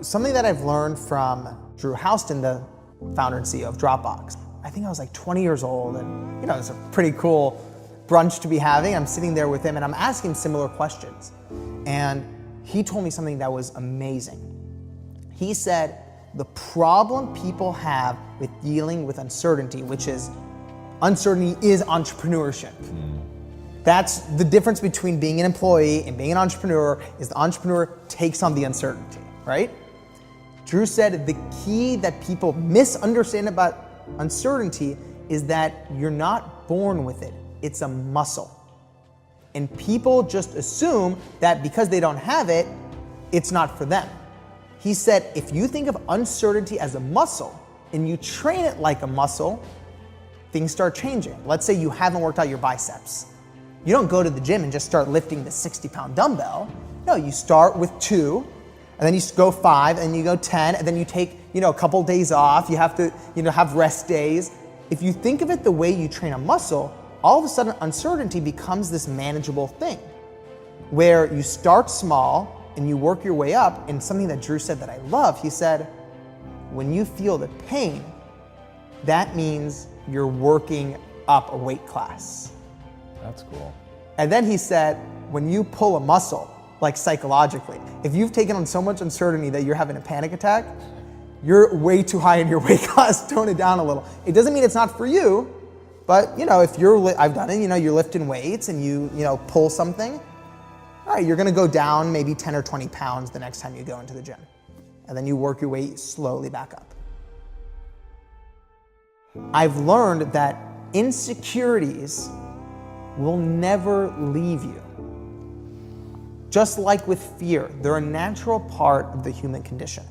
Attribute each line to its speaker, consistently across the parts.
Speaker 1: Something that I've learned from Drew Houston, the founder and CEO of Dropbox. I think I was like 20 years old, and it's a pretty cool brunch to be having. I'm sitting there with him and I'm asking similar questions. And he told me something that was amazing. He said, the problem people have with dealing with uncertainty, which is uncertainty is entrepreneurship. That's the difference between being an employee and being an entrepreneur, is the entrepreneur takes on the uncertainty, right? Drew said the key that people misunderstand about uncertainty is that you're not born with it. It's a muscle. And people just assume that because they don't have it, it's not for them. He said, if you think of uncertainty as a muscle and you train it like a muscle, things start changing. Let's say you haven't worked out your biceps. You don't go to the gym and just start lifting the 60-pound dumbbell. No, you start with 2, and then you go 5, and you go 10, and then you take, a couple days off. You have to, have rest days. If you think of it the way you train a muscle, all of a sudden uncertainty becomes this manageable thing where you start small and you work your way up. And something that Drew said that I love, he said, when you feel the pain, that means you're working up a weight class.
Speaker 2: That's cool.
Speaker 1: And then he said, when you pull a muscle, like psychologically, if you've taken on so much uncertainty that you're having a panic attack, you're way too high in your weight class, tone it down a little. It doesn't mean it's not for you, but if I've done it, you're lifting weights and you pull something, all right, you're gonna go down maybe 10 or 20 pounds the next time you go into the gym. And then you work your way slowly back up. I've learned that insecurities will never leave you. Just like with fear, they're a natural part of the human condition.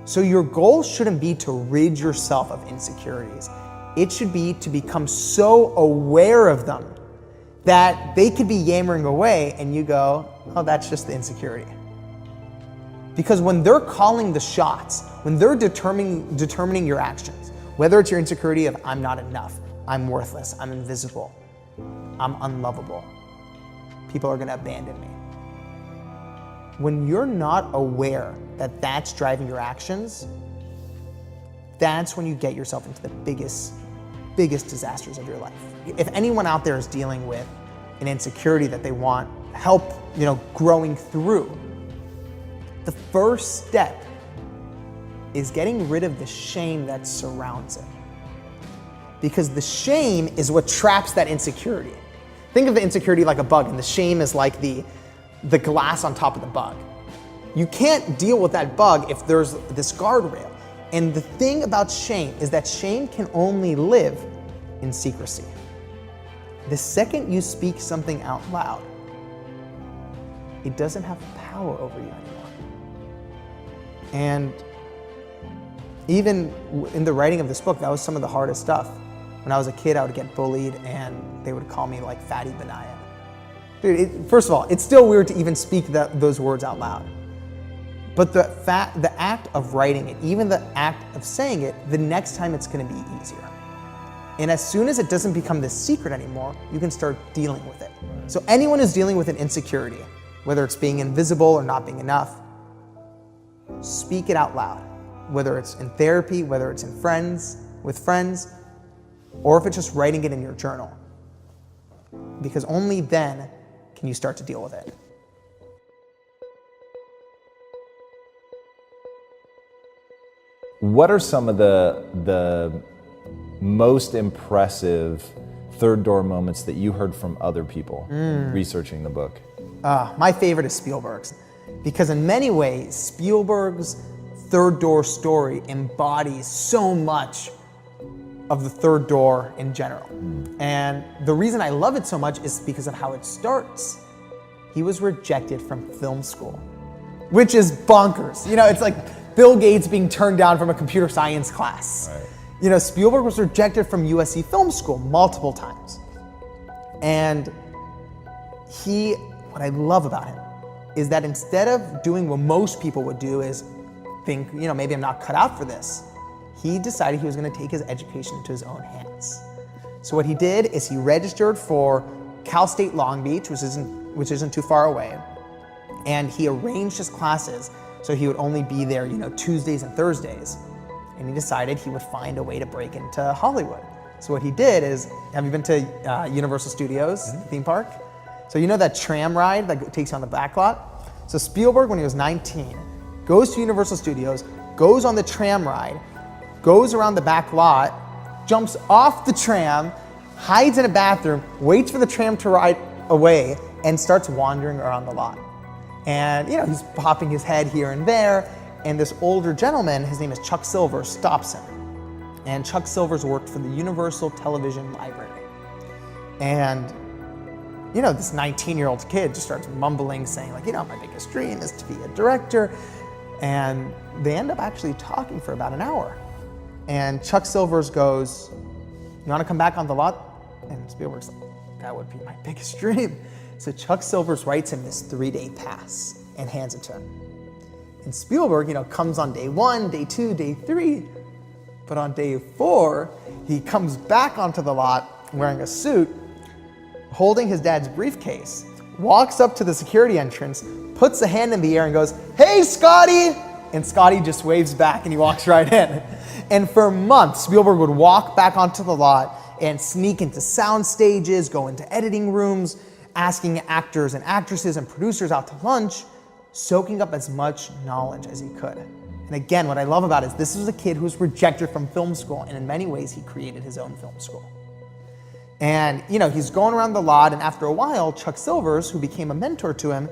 Speaker 1: So your goal shouldn't be to rid yourself of insecurities. It should be to become so aware of them that they could be yammering away and you go, oh, that's just the insecurity. Because when they're calling the shots, when they're determining your actions, whether it's your insecurity of I'm not enough, I'm worthless, I'm invisible, I'm unlovable, people are gonna abandon me. When you're not aware that that's driving your actions, that's when you get yourself into the biggest disasters of your life. If anyone out there is dealing with an insecurity that they want help, growing through, the first step is getting rid of the shame that surrounds it. Because the shame is what traps that insecurity. Think of the insecurity like a bug, and the shame is like the glass on top of the bug. You can't deal with that bug if there's this guardrail. And the thing about shame is that shame can only live in secrecy. The second you speak something out loud, it doesn't have power over you anymore. And even in the writing of this book, that was some of the hardest stuff. When I was a kid, I would get bullied and they would call me like Fatty Banayan. Dude, first of all, it's still weird to even speak those words out loud. But the act of writing it, even the act of saying it, the next time it's gonna be easier. And as soon as it doesn't become this secret anymore, you can start dealing with it. So anyone who's dealing with an insecurity, whether it's being invisible or not being enough, speak it out loud. Whether it's in therapy, whether it's with friends, or if it's just writing it in your journal. Because only then can you start to deal with it.
Speaker 2: What are some of the most impressive third door moments that you heard from other people researching the book?
Speaker 1: My favorite is Spielberg's. Because in many ways, Spielberg's third door story embodies so much of the third door in general. And the reason I love it so much is because of how it starts. He was rejected from film school, which is bonkers. It's like Bill Gates being turned down from a computer science class. Right. Spielberg was rejected from USC Film School multiple times. And what I love about him is that instead of doing what most people would do is think, maybe I'm not cut out for this, he decided he was gonna take his education into his own hands. So what he did is he registered for Cal State Long Beach, which isn't too far away, and he arranged his classes So he would only be there, Tuesdays and Thursdays. And he decided he would find a way to break into Hollywood. So what he did is, have you been to Universal Studios theme park? So you know that tram ride that takes you on the back lot? So Spielberg, when he was 19, goes to Universal Studios, goes on the tram ride, goes around the back lot, jumps off the tram, hides in a bathroom, waits for the tram to ride away, and starts wandering around the lot. And he's popping his head here and there, and this older gentleman, his name is Chuck Silvers, stops him. And Chuck Silvers worked for the Universal Television Library. And this 19-year-old kid just starts mumbling, saying my biggest dream is to be a director. And they end up actually talking for about an hour. And Chuck Silvers goes, "You want to come back on the lot?" And Spielberg's like, "That would be my biggest dream." So Chuck Silvers writes him this 3-day pass and hands it to him. And Spielberg, comes on day 1, day 2, day 3. But on day 4, he comes back onto the lot wearing a suit, holding his dad's briefcase, walks up to the security entrance, puts a hand in the air and goes, "Hey, Scotty!" And Scotty just waves back and he walks right in. And for months, Spielberg would walk back onto the lot and sneak into sound stages, go into editing rooms, asking actors and actresses and producers out to lunch, soaking up as much knowledge as he could. And again, what I love about it is this was a kid who was rejected from film school, and in many ways, he created his own film school. And, he's going around the lot, and after a while, Chuck Silvers, who became a mentor to him,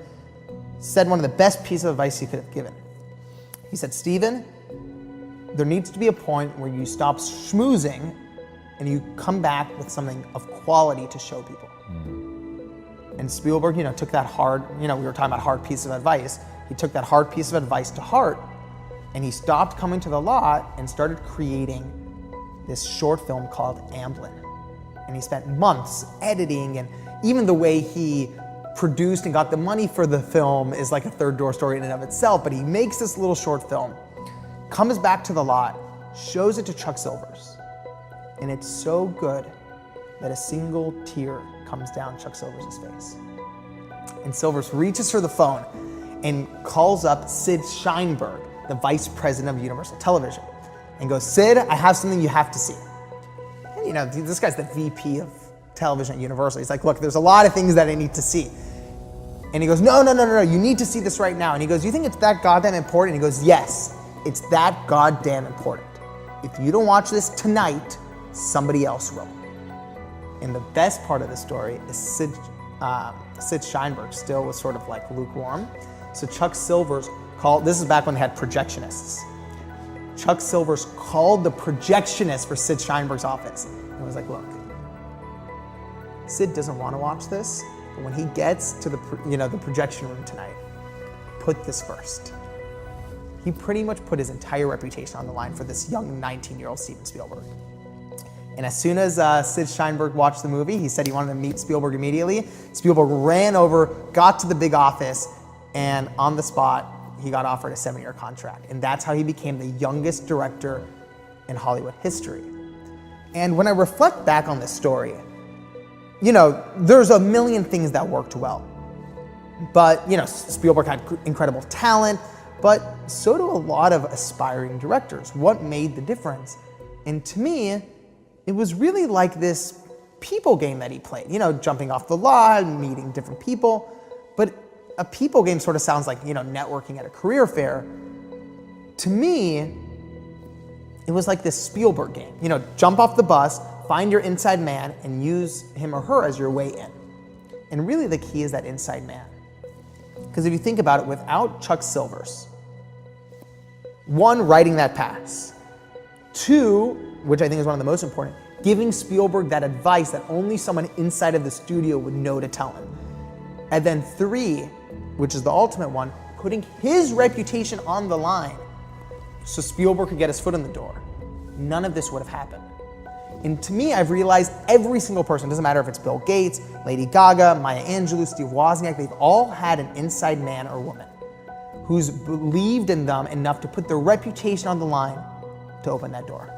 Speaker 1: said one of the best pieces of advice he could have given. He said, "Steven, there needs to be a point where you stop schmoozing and you come back with something of quality to show people." And Spielberg, took that hard, we were talking about hard piece of advice. He took that hard piece of advice to heart, and he stopped coming to the lot and started creating this short film called Amblin. And he spent months editing, and even the way he produced and got the money for the film is like a third door story in and of itself, but he makes this little short film, comes back to the lot, shows it to Chuck Silvers, and it's so good that a single tear comes down Chuck Silvers' face. And Silvers reaches for the phone and calls up Sid Sheinberg, the vice president of Universal Television, and goes, "Sid, I have something you have to see." And this guy's the VP of television at Universal. He's like, "Look, there's a lot of things that I need to see." And he goes, No, you need to see this right now. And he goes, "You think it's that goddamn important?" And he goes, "Yes, it's that goddamn important. If you don't watch this tonight, somebody else will." And the best part of the story is Sid Sheinberg still was sort of like lukewarm. So Chuck Silvers called, this is back when they had projectionists. Chuck Silvers called the projectionist for Sid Sheinberg's office and was like, "Look, Sid doesn't want to watch this, but when he gets to the projection room tonight, put this first." He pretty much put his entire reputation on the line for this young 19-year-old Steven Spielberg. And as soon as Sid Sheinberg watched the movie, he said he wanted to meet Spielberg immediately. Spielberg ran over, got to the big office, and on the spot, he got offered a 7-year contract. And that's how he became the youngest director in Hollywood history. And when I reflect back on this story, there's a million things that worked well. But, Spielberg had incredible talent, but so do a lot of aspiring directors. What made the difference? And to me, it was really like this people game that he played, jumping off the lot, meeting different people. But a people game sort of sounds like, networking at a career fair. To me, it was like this Spielberg game. Jump off the bus, find your inside man, and use him or her as your way in. And really the key is that inside man. Because if you think about it, without Chuck Silvers, 1, writing that pass, 2, which I think is one of the most important, giving Spielberg that advice that only someone inside of the studio would know to tell him. And then 3, which is the ultimate one, putting his reputation on the line so Spielberg could get his foot in the door. None of this would have happened. And to me, I've realized every single person, doesn't matter if it's Bill Gates, Lady Gaga, Maya Angelou, Steve Wozniak, they've all had an inside man or woman who's believed in them enough to put their reputation on the line to open that door.